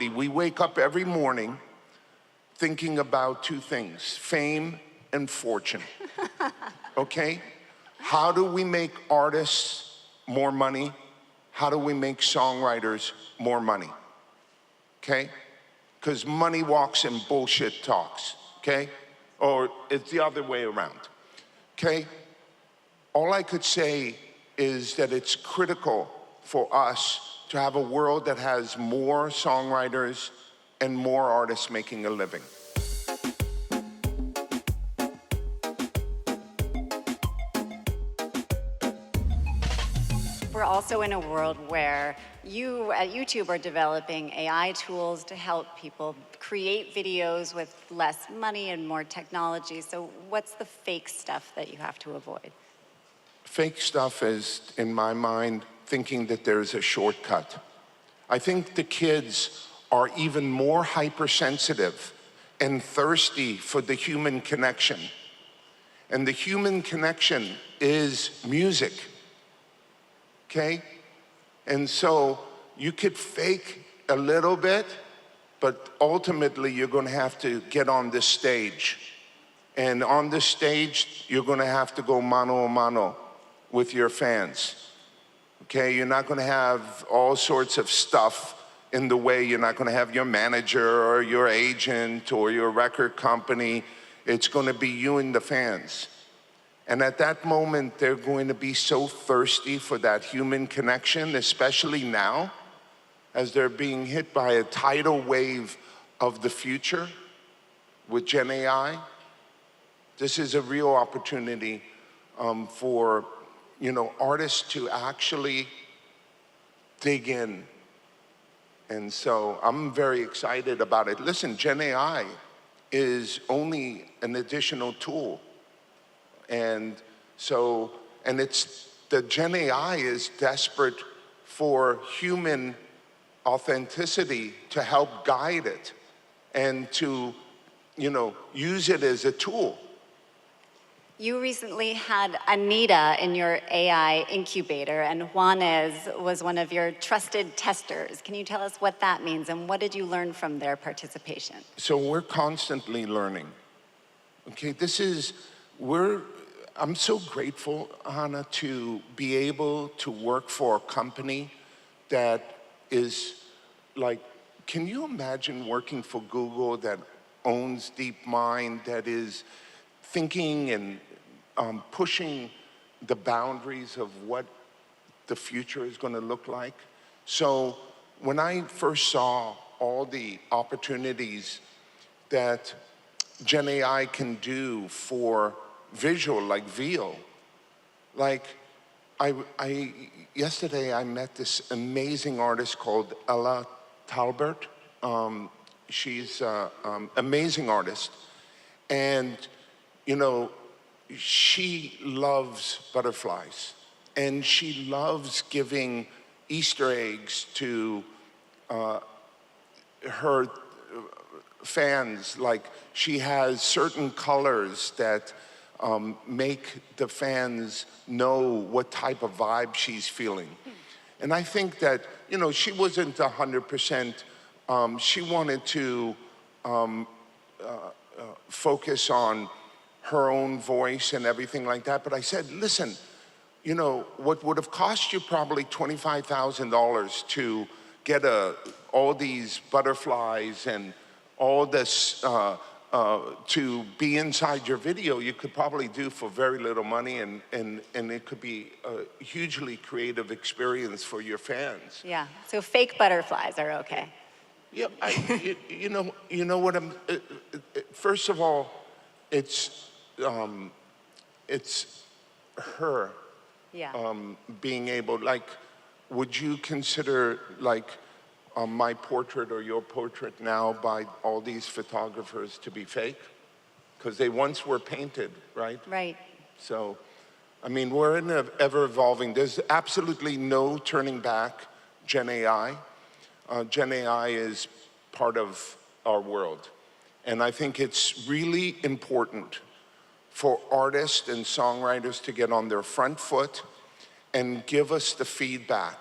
We wake up every morning thinking about two things, fame and fortune, okay? How do we make artists more money? How do we make songwriters more money, okay? Because money walks and bullshit talks, okay? Or it's the other way around, okay? All I could say is that it's critical for us to have a world that has more songwriters and more artists making a living. We're also in a world where you at YouTube are developing AI tools to help people create videos with less money and more technology. So what's the fake stuff that you have to avoid? Fake stuff is, in my mind, thinking that there's a shortcut. I think the kids are even more hypersensitive and thirsty for the human connection. And the human connection is music, okay? And so you could fake a little bit, but ultimately you're gonna have to get on this stage. And on this stage, you're gonna have to go mano a mano with your fans. Okay, you're not gonna have all sorts of stuff in the way. You're not gonna have your manager or your agent or your record company. It's gonna be you and the fans. And at that moment, they're going to be so thirsty for that human connection, especially now, as they're being hit by a tidal wave of the future with Gen AI. This is a real opportunity for artists to actually dig in. And so I'm very excited about it. Listen, Gen AI is only an additional tool. And the Gen AI is desperate for human authenticity to help guide it and to, use it as a tool. You recently had Anita in your AI incubator, and Juanes was one of your trusted testers. Can you tell us what that means, and what did you learn from their participation? So we're constantly learning. Okay, I'm so grateful, Hannah, to be able to work for a company that is like, can you imagine working for Google that owns DeepMind, that is thinking and pushing the boundaries of what the future is going to look like? So when I first saw all the opportunities that Gen AI can do for visual, like VO, yesterday I met this amazing artist called Ella Talbert. She's an amazing artist. And, she loves butterflies, and she loves giving Easter eggs to her fans. Like, she has certain colors that make the fans know what type of vibe she's feeling. And I think that, she wasn't 100%, she wanted to focus on her own voice and everything like that. But I said, listen, what would have cost you probably $25,000 to get all these butterflies and all this to be inside your video, you could probably do for very little money, and it could be a hugely creative experience for your fans. Yeah, so fake butterflies are okay. Yeah, you know what first of all, it's her being able, would you consider my portrait or your portrait now by all these photographers to be fake? Because they once were painted, right? Right. So, we're in an ever-evolving, there's absolutely no turning back Gen AI. Gen AI is part of our world. And I think it's really important for artists and songwriters to get on their front foot and give us the feedback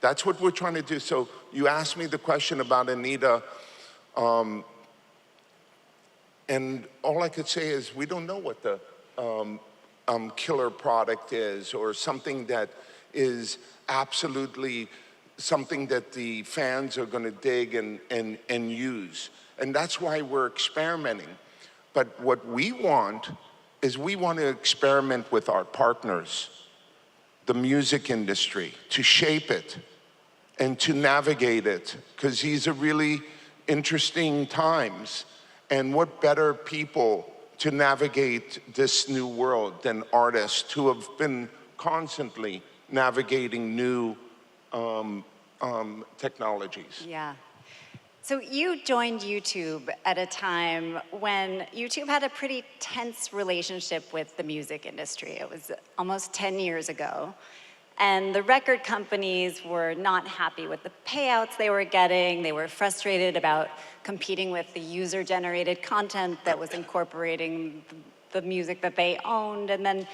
That's what we're trying to do. So you asked me the question about Anita, and all I could say is we don't know what the killer product is, or something that is absolutely something that the fans are going to dig and use. And that's why we're experimenting. But what we want is we want to experiment with our partners, the music industry, to shape it and to navigate it, because these are really interesting times. And what better people to navigate this new world than artists who have been constantly navigating new technologies. Yeah. So you joined YouTube at a time when YouTube had a pretty tense relationship with the music industry. It was almost 10 years ago. And the record companies were not happy with the payouts they were getting. They were frustrated about competing with the user-generated content that was incorporating the music that they owned. And then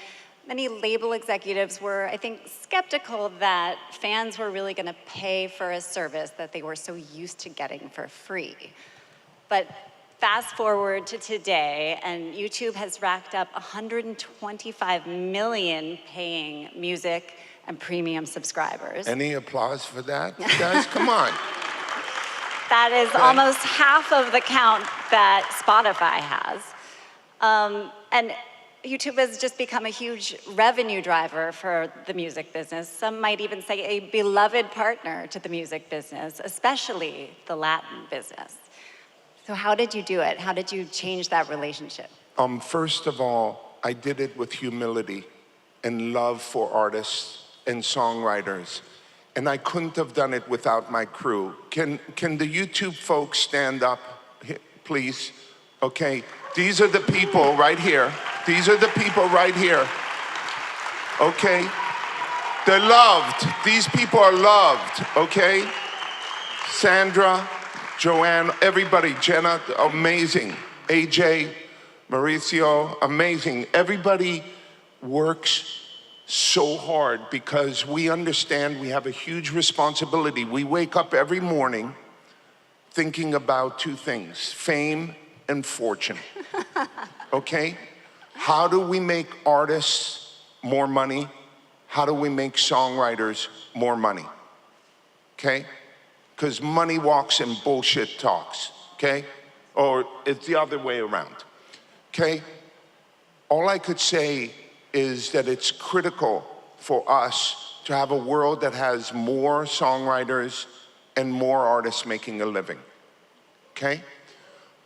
many label executives were, I think, skeptical that fans were really going to pay for a service that they were so used to getting for free. But fast forward to today, and YouTube has racked up 125 million paying music and premium subscribers. Any applause for that? Guys, come on. That is almost half of the count that Spotify has. And YouTube has just become a huge revenue driver for the music business. Some might even say a beloved partner to the music business, especially the Latin business. So how did you do it? How did you change that relationship? First of all, I did it with humility and love for artists and songwriters. And I couldn't have done it without my crew. Can the YouTube folks stand up, please? Okay, these are the people right here. These are the people right here. Okay? They're loved. These people are loved, okay? Sandra, Joanne, everybody, Jenna, amazing. AJ, Mauricio, amazing. Everybody works so hard because we understand we have a huge responsibility. We wake up every morning thinking about two things: fame and fortune. Okay? How do we make artists more money? How do we make songwriters more money? Okay? Because money walks and bullshit talks. Okay? Or it's the other way around. Okay? All I could say is that it's critical for us to have a world that has more songwriters and more artists making a living, okay?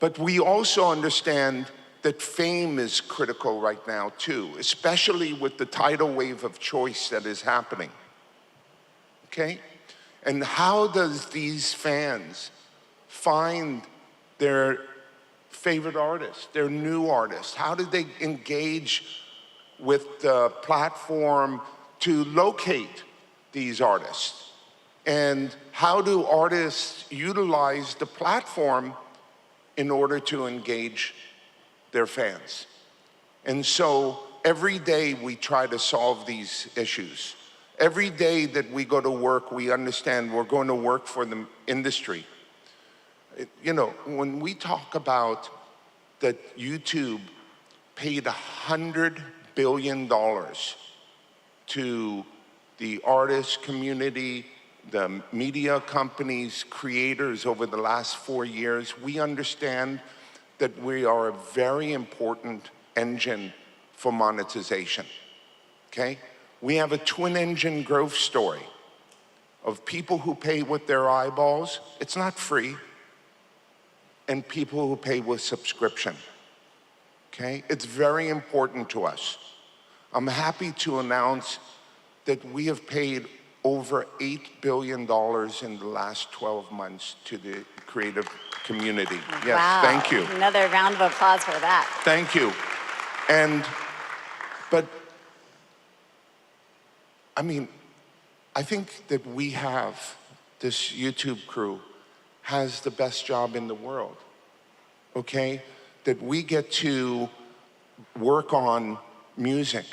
But we also understand that fame is critical right now too, especially with the tidal wave of choice that is happening, okay? And how does these fans find their favorite artists, their new artists? How do they engage with the platform to locate these artists? And how do artists utilize the platform in order to engage their fans? And so every day we try to solve these issues. Every day that we go to work, we understand we're going to work for the industry. You know, when we talk about that YouTube paid $100 billion to the artist community, the media companies, creators over the last 4 years, we understand that we are a very important engine for monetization, okay? We have a twin engine growth story of people who pay with their eyeballs, it's not free, and people who pay with subscription. Okay, it's very important to us. I'm happy to announce that we have paid over $8 billion in the last 12 months to the creative community. Yes, wow. Thank you. Another round of applause for that. Thank you. But, I mean, I think that we have, this YouTube crew has the best job in the world, okay? That we get to work on music.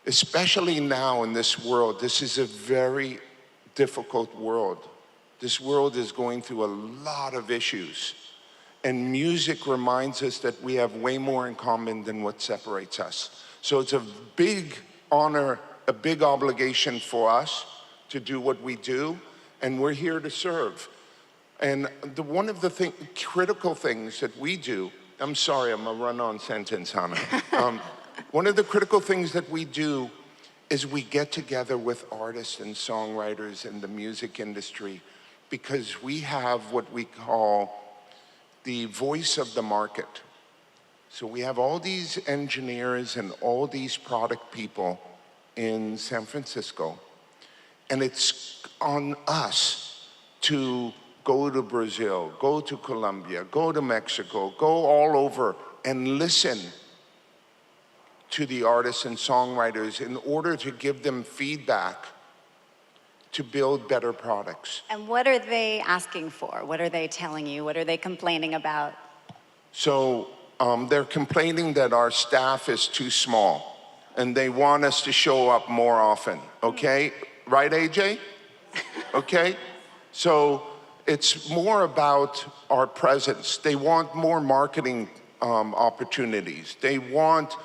Especially now in this world, this is a very difficult world. This world is going through a lot of issues. And music reminds us that we have way more in common than what separates us. So it's a big honor, a big obligation for us to do what we do, and we're here to serve. And one of the critical things that we do, I'm sorry, I'm a run-on sentence, Hannah. One of the critical things that we do is we get together with artists and songwriters in the music industry because we have what we call the voice of the market. So we have all these engineers and all these product people in San Francisco, and it's on us to go to Brazil, go to Colombia, go to Mexico, go all over and listen to the artists and songwriters in order to give them feedback to build better products. And what are they asking for? What are they telling you? What are they complaining about? So they're complaining that our staff is too small and they want us to show up more often, okay? Right, AJ? Okay? So it's more about our presence. They want more marketing opportunities. They want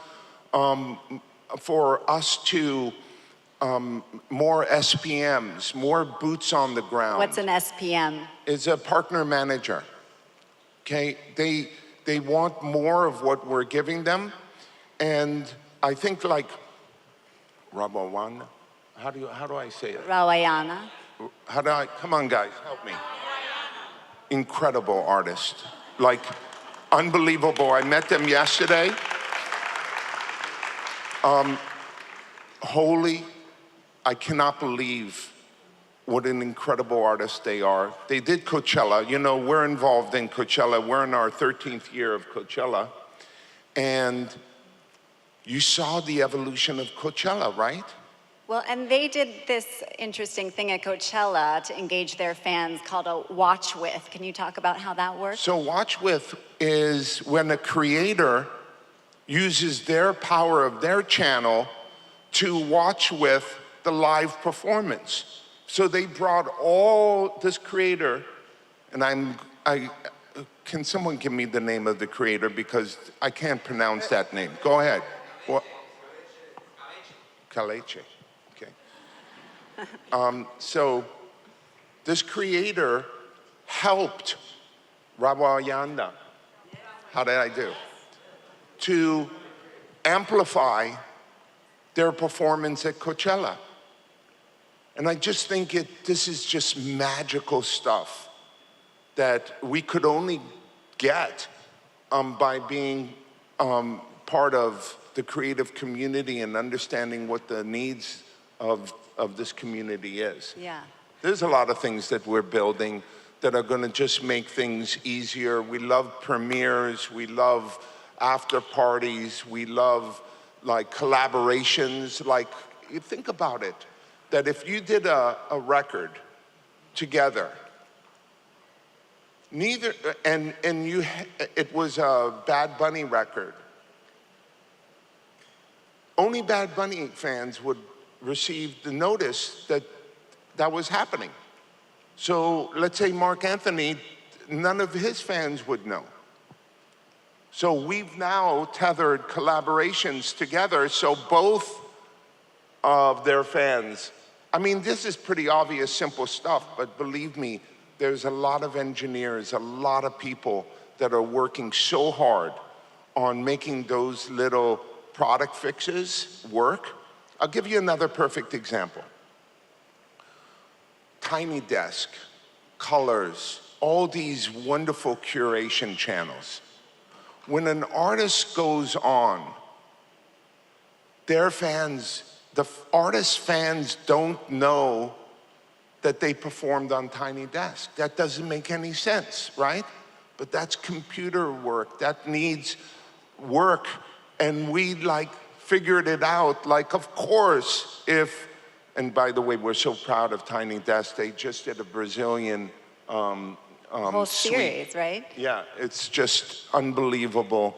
for us to more SPMs, more boots on the ground. What's an SPM? Is a partner manager, okay? They want more of what we're giving them, and I think like Rabawana, how do I say it? Rawayana. Come on guys, help me. Incredible artist, like unbelievable. I met them yesterday. Holy, I cannot believe what an incredible artist they are. They did Coachella. You know, we're involved in Coachella. We're in our 13th year of Coachella. And you saw the evolution of Coachella, right? Well, and they did this interesting thing at Coachella to engage their fans called a watch with. Can you talk about how that works? So watch with is when a creator uses their power of their channel to watch with the live performance. So they brought all this creator, and can someone give me the name of the creator because I can't pronounce that name. Go ahead. What? Kaleche. Okay. So this creator helped Rawayanda. How did I do? To amplify their performance at Coachella. And I just think this is just magical stuff that we could only get by being part of the creative community and understanding what the needs of this community is. Yeah. There's a lot of things that we're building that are gonna just make things easier. We love premieres, we love after parties, we love like collaborations. Like, you think about it, that if you did a record together, it was a Bad Bunny record, only Bad Bunny fans would receive the notice that that was happening. So let's say Mark Anthony, none of his fans would know. So we've now tethered collaborations together so both of their fans, I mean, this is pretty obvious, simple stuff, but believe me, there's a lot of engineers, a lot of people that are working so hard on making those little product fixes work. I'll give you another perfect example. Tiny Desk, Colors, all these wonderful curation channels. When an artist goes on, their fans, the artist's fans don't know that they performed on Tiny Desk. That doesn't make any sense, right? But that's computer work, that needs work, and we like figured it out, like of course and by the way, we're so proud of Tiny Desk, they just did a Brazilian whole series, right? Yeah, it's just unbelievable.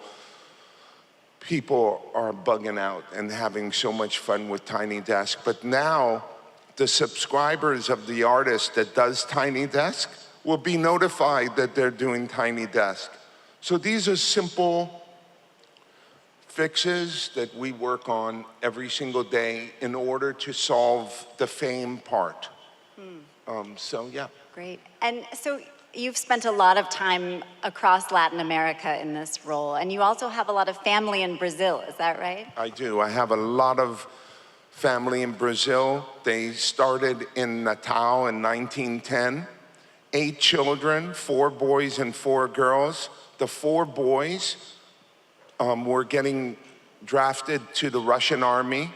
People are bugging out and having so much fun with Tiny Desk. But now, the subscribers of the artist that does Tiny Desk will be notified that they're doing Tiny Desk. So these are simple fixes that we work on every single day in order to solve the fame part. So yeah. Great. And so you've spent a lot of time across Latin America in this role, and you also have a lot of family in Brazil, is that right? I do. I have a lot of family in Brazil. They started in Natal in 1910. 8 children, 4 boys and 4 girls. The 4 boys were getting drafted to the Russian army.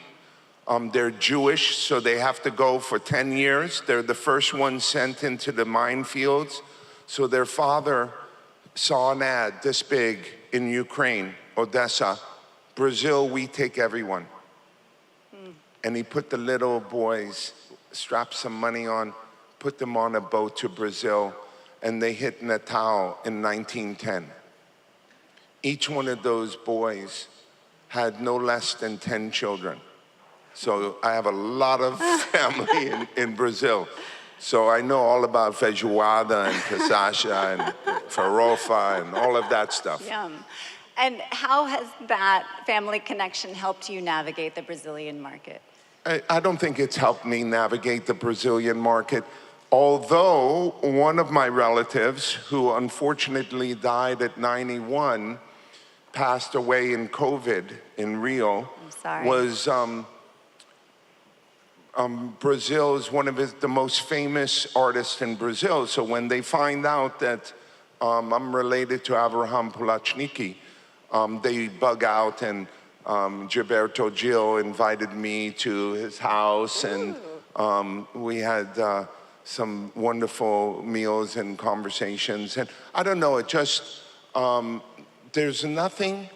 They're Jewish, so they have to go for 10 years. They're the first ones sent into the minefields. So their father saw an ad this big in Ukraine, Odessa, Brazil, we take everyone. And he put the little boys, strapped some money on, put them on a boat to Brazil, and they hit Natal in 1910. Each one of those boys had no less than 10 children. So I have a lot of family in Brazil. So I know all about feijoada and cachaça and farofa and all of that stuff. Yum. And how has that family connection helped you navigate the Brazilian market? I don't think it's helped me navigate the Brazilian market, although one of my relatives, who unfortunately died at 91, passed away in COVID in Rio. I'm sorry. Was Brazil is one of the most famous artists in Brazil. So when they find out that I'm related to Abraham Pulachniki, they bug out, and Gilberto Gil invited me to his house, and we had some wonderful meals and conversations. And I don't know, it just, there's nothing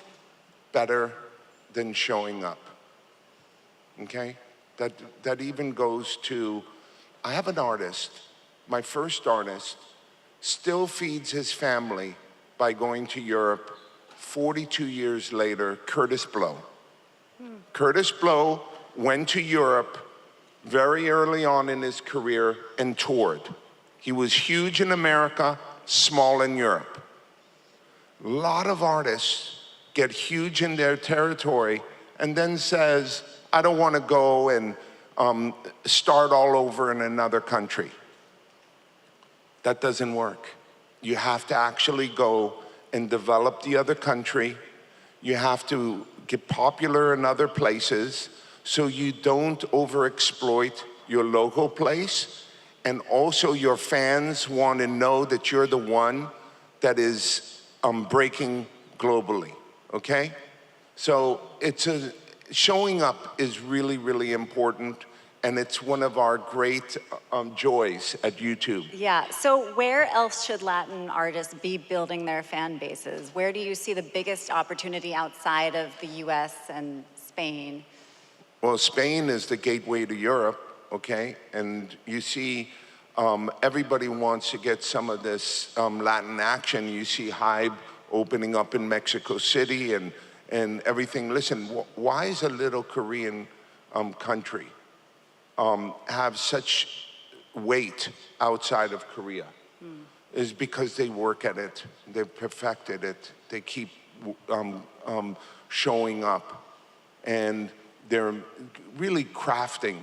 better than showing up, okay? That even goes to, I have an artist, my first artist, still feeds his family by going to Europe 42 years later, Curtis Blow. Curtis Blow went to Europe very early on in his career and toured. He was huge in America, small in Europe. A lot of artists get huge in their territory and then says, I don't want to go and start all over in another country. That doesn't work. You have to actually go and develop the other country. You have to get popular in other places so you don't overexploit your local place. And also your fans want to know that you're the one that is breaking globally, okay? So showing up is really, really important, and it's one of our great joys at YouTube. Yeah, so where else should Latin artists be building their fan bases? Where do you see the biggest opportunity outside of the US and Spain? Well, Spain is the gateway to Europe, okay? And you see everybody wants to get some of this Latin action. You see Hybe opening up in Mexico City and everything. Listen, why is a little Korean country have such weight outside of Korea? Is because they work at it, they've perfected it, they keep showing up, and they're really crafting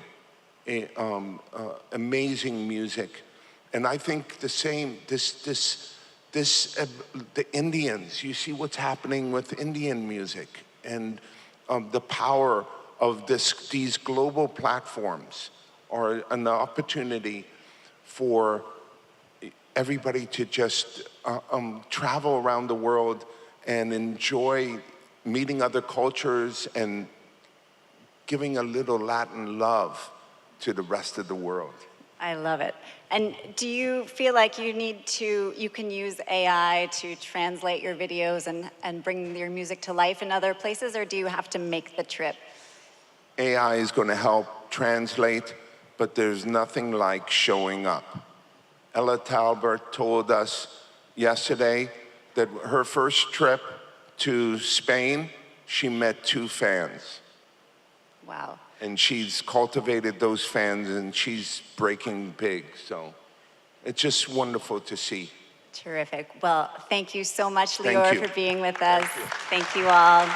amazing music. And I think the same, the Indians, you see what's happening with Indian music, and the power of these global platforms are an opportunity for everybody to just travel around the world and enjoy meeting other cultures and giving a little Latin love to the rest of the world. I love it. And do you feel like you can use AI to translate your videos and bring your music to life in other places, or do you have to make the trip? AI is going to help translate, but there's nothing like showing up. Ella Talbert told us yesterday that her first trip to Spain, she met 2 fans. Wow. And she's cultivated those fans, and she's breaking big. So it's just wonderful to see. Terrific. Well, thank you so much, Thank Lyor, you. for being with us. Thank you all.